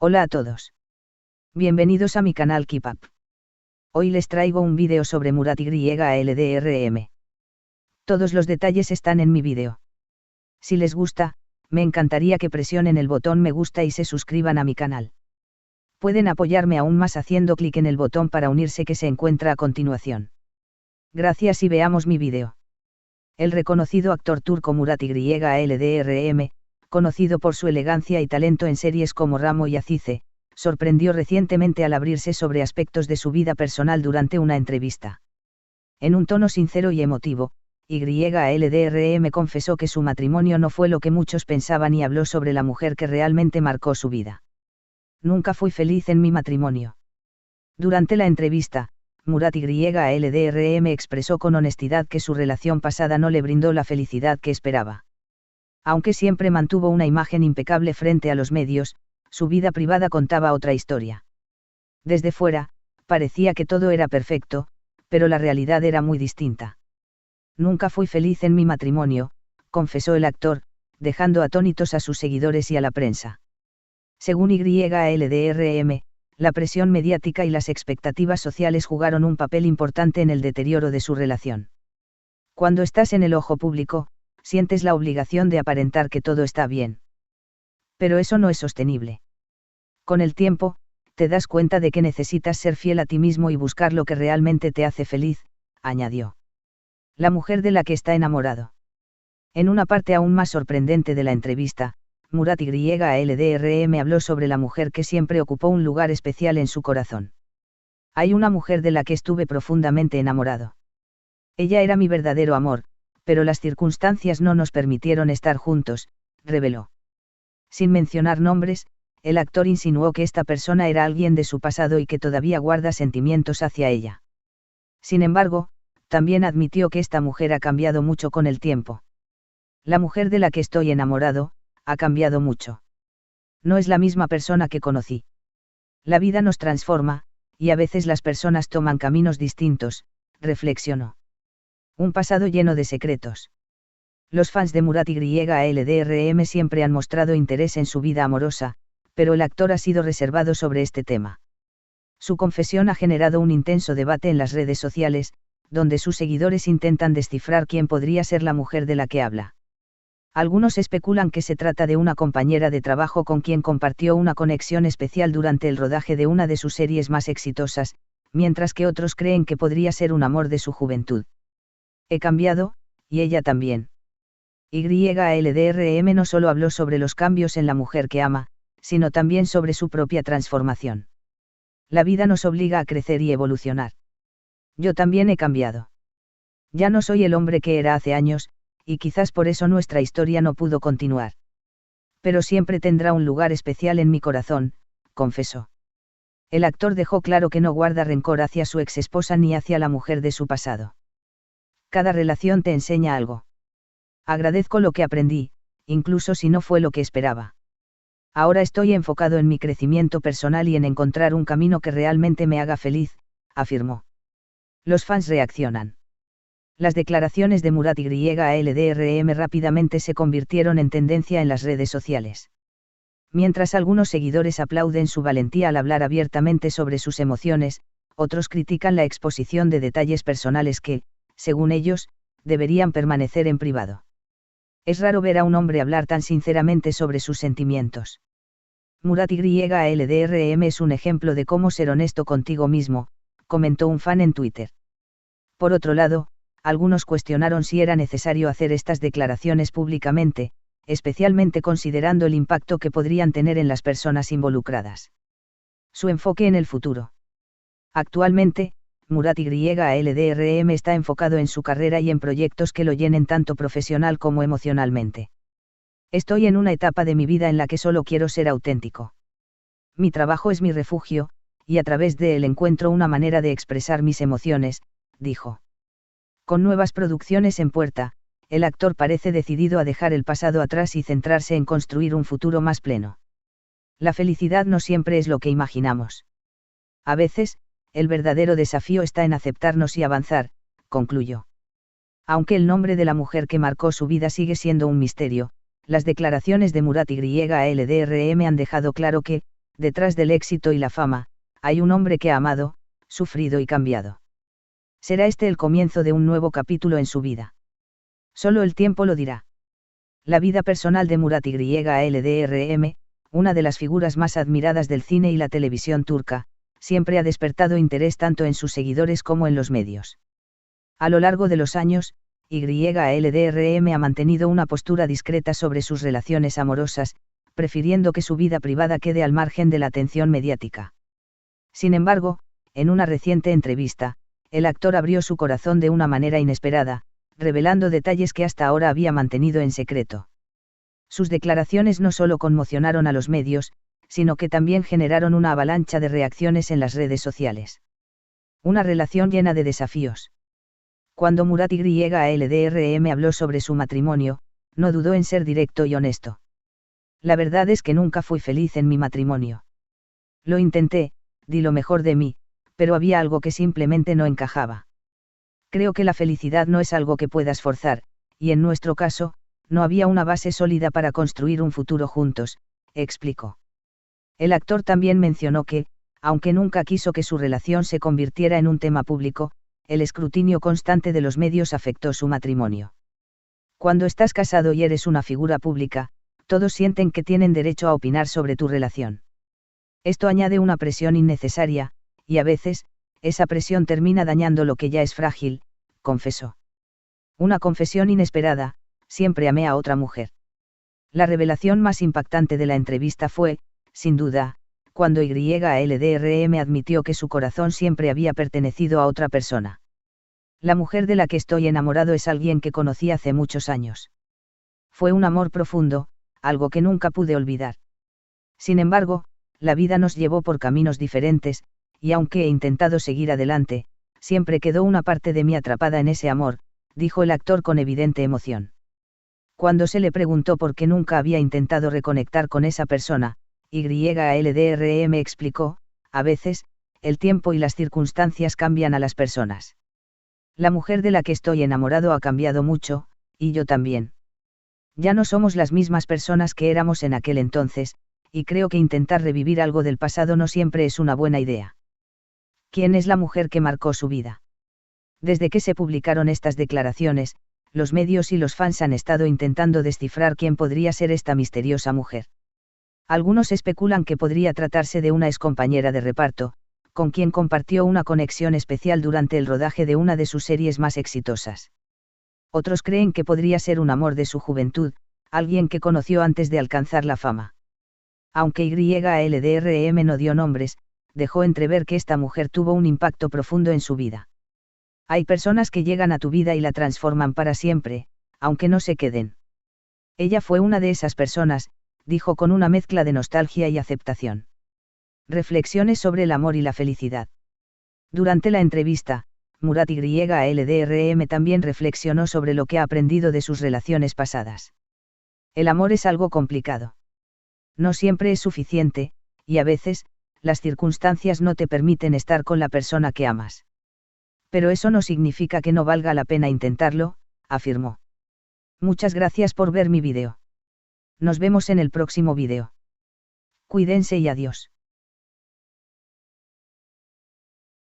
Hola a todos. Bienvenidos a mi canal Keep Up. Hoy les traigo un vídeo sobre Murat YLDRM. Todos los detalles están en mi vídeo. Si les gusta, me encantaría que presionen el botón me gusta y se suscriban a mi canal. Pueden apoyarme aún más haciendo clic en el botón para unirse que se encuentra a continuación. Gracias y veamos mi vídeo. El reconocido actor turco Murat YLDRM, conocido por su elegancia y talento en series como Ramo y Azize, sorprendió recientemente al abrirse sobre aspectos de su vida personal durante una entrevista. En un tono sincero y emotivo, YLDRM confesó que su matrimonio no fue lo que muchos pensaban y habló sobre la mujer que realmente marcó su vida. Nunca fui feliz en mi matrimonio. Durante la entrevista, Murat YLDRM expresó con honestidad que su relación pasada no le brindó la felicidad que esperaba. Aunque siempre mantuvo una imagen impecable frente a los medios, su vida privada contaba otra historia. Desde fuera, parecía que todo era perfecto, pero la realidad era muy distinta. Nunca fui feliz en mi matrimonio, confesó el actor, dejando atónitos a sus seguidores y a la prensa. Según YLDRM, la presión mediática y las expectativas sociales jugaron un papel importante en el deterioro de su relación. Cuando estás en el ojo público, sientes la obligación de aparentar que todo está bien. Pero eso no es sostenible. Con el tiempo, te das cuenta de que necesitas ser fiel a ti mismo y buscar lo que realmente te hace feliz, añadió. La mujer de la que está enamorado. En una parte aún más sorprendente de la entrevista, Murat YLDRM habló sobre la mujer que siempre ocupó un lugar especial en su corazón. Hay una mujer de la que estuve profundamente enamorado. Ella era mi verdadero amor, pero las circunstancias no nos permitieron estar juntos, reveló. Sin mencionar nombres, el actor insinuó que esta persona era alguien de su pasado y que todavía guarda sentimientos hacia ella. Sin embargo, también admitió que esta mujer ha cambiado mucho con el tiempo. La mujer de la que estoy enamorado, ha cambiado mucho. No es la misma persona que conocí. La vida nos transforma, y a veces las personas toman caminos distintos, reflexionó. Un pasado lleno de secretos. Los fans de Murat YLDRM siempre han mostrado interés en su vida amorosa, pero el actor ha sido reservado sobre este tema. Su confesión ha generado un intenso debate en las redes sociales, donde sus seguidores intentan descifrar quién podría ser la mujer de la que habla. Algunos especulan que se trata de una compañera de trabajo con quien compartió una conexión especial durante el rodaje de una de sus series más exitosas, mientras que otros creen que podría ser un amor de su juventud. He cambiado, y ella también. YLDRM no solo habló sobre los cambios en la mujer que ama, sino también sobre su propia transformación. La vida nos obliga a crecer y evolucionar. Yo también he cambiado. Ya no soy el hombre que era hace años, y quizás por eso nuestra historia no pudo continuar. Pero siempre tendrá un lugar especial en mi corazón, confesó. El actor dejó claro que no guarda rencor hacia su exesposa ni hacia la mujer de su pasado. Cada relación te enseña algo. Agradezco lo que aprendí, incluso si no fue lo que esperaba. Ahora estoy enfocado en mi crecimiento personal y en encontrar un camino que realmente me haga feliz, afirmó. Los fans reaccionan. Las declaraciones de Murat YLDRM rápidamente se convirtieron en tendencia en las redes sociales. Mientras algunos seguidores aplauden su valentía al hablar abiertamente sobre sus emociones, otros critican la exposición de detalles personales que, según ellos, deberían permanecer en privado. Es raro ver a un hombre hablar tan sinceramente sobre sus sentimientos. Murat YLDRM es un ejemplo de cómo ser honesto contigo mismo, comentó un fan en Twitter. Por otro lado, algunos cuestionaron si era necesario hacer estas declaraciones públicamente, especialmente considerando el impacto que podrían tener en las personas involucradas. Su enfoque en el futuro. Actualmente, Murat YLDRM está enfocado en su carrera y en proyectos que lo llenen tanto profesional como emocionalmente. Estoy en una etapa de mi vida en la que solo quiero ser auténtico. Mi trabajo es mi refugio, y a través de él encuentro una manera de expresar mis emociones, dijo. Con nuevas producciones en puerta, el actor parece decidido a dejar el pasado atrás y centrarse en construir un futuro más pleno. La felicidad no siempre es lo que imaginamos. A veces, el verdadero desafío está en aceptarnos y avanzar, concluyó. Aunque el nombre de la mujer que marcó su vida sigue siendo un misterio, las declaraciones de Murat YLDRM han dejado claro que, detrás del éxito y la fama, hay un hombre que ha amado, sufrido y cambiado. Será este el comienzo de un nuevo capítulo en su vida. Solo el tiempo lo dirá. La vida personal de Murat Yıldırım, una de las figuras más admiradas del cine y la televisión turca, siempre ha despertado interés tanto en sus seguidores como en los medios. A lo largo de los años, Yıldırım ha mantenido una postura discreta sobre sus relaciones amorosas, prefiriendo que su vida privada quede al margen de la atención mediática. Sin embargo, en una reciente entrevista, el actor abrió su corazón de una manera inesperada, revelando detalles que hasta ahora había mantenido en secreto. Sus declaraciones no solo conmocionaron a los medios, sino que también generaron una avalancha de reacciones en las redes sociales. Una relación llena de desafíos. Cuando Murat Yıldırım habló sobre su matrimonio, no dudó en ser directo y honesto. La verdad es que nunca fui feliz en mi matrimonio. Lo intenté, di lo mejor de mí, pero había algo que simplemente no encajaba. Creo que la felicidad no es algo que puedas forzar, y en nuestro caso, no había una base sólida para construir un futuro juntos, explicó. El actor también mencionó que, aunque nunca quiso que su relación se convirtiera en un tema público, el escrutinio constante de los medios afectó su matrimonio. Cuando estás casado y eres una figura pública, todos sienten que tienen derecho a opinar sobre tu relación. Esto añade una presión innecesaria, y a veces, esa presión termina dañando lo que ya es frágil, confesó. Una confesión inesperada: siempre amé a otra mujer. La revelación más impactante de la entrevista fue, sin duda, cuando Yıldırım admitió que su corazón siempre había pertenecido a otra persona. La mujer de la que estoy enamorado es alguien que conocí hace muchos años. Fue un amor profundo, algo que nunca pude olvidar. Sin embargo, la vida nos llevó por caminos diferentes, y aunque he intentado seguir adelante, siempre quedó una parte de mí atrapada en ese amor, dijo el actor con evidente emoción. Cuando se le preguntó por qué nunca había intentado reconectar con esa persona, Yıldırım explicó: a veces, el tiempo y las circunstancias cambian a las personas. La mujer de la que estoy enamorado ha cambiado mucho, y yo también. Ya no somos las mismas personas que éramos en aquel entonces, y creo que intentar revivir algo del pasado no siempre es una buena idea. ¿Quién es la mujer que marcó su vida? Desde que se publicaron estas declaraciones, los medios y los fans han estado intentando descifrar quién podría ser esta misteriosa mujer. Algunos especulan que podría tratarse de una excompañera de reparto, con quien compartió una conexión especial durante el rodaje de una de sus series más exitosas. Otros creen que podría ser un amor de su juventud, alguien que conoció antes de alcanzar la fama. Aunque Yıldırım no dio nombres, dejó entrever que esta mujer tuvo un impacto profundo en su vida. Hay personas que llegan a tu vida y la transforman para siempre, aunque no se queden. Ella fue una de esas personas, dijo con una mezcla de nostalgia y aceptación. Reflexiones sobre el amor y la felicidad. Durante la entrevista, Murat Yıldırım también reflexionó sobre lo que ha aprendido de sus relaciones pasadas. El amor es algo complicado. No siempre es suficiente, y a veces, las circunstancias no te permiten estar con la persona que amas. Pero eso no significa que no valga la pena intentarlo, afirmó. Muchas gracias por ver mi vídeo. Nos vemos en el próximo vídeo. Cuídense y adiós.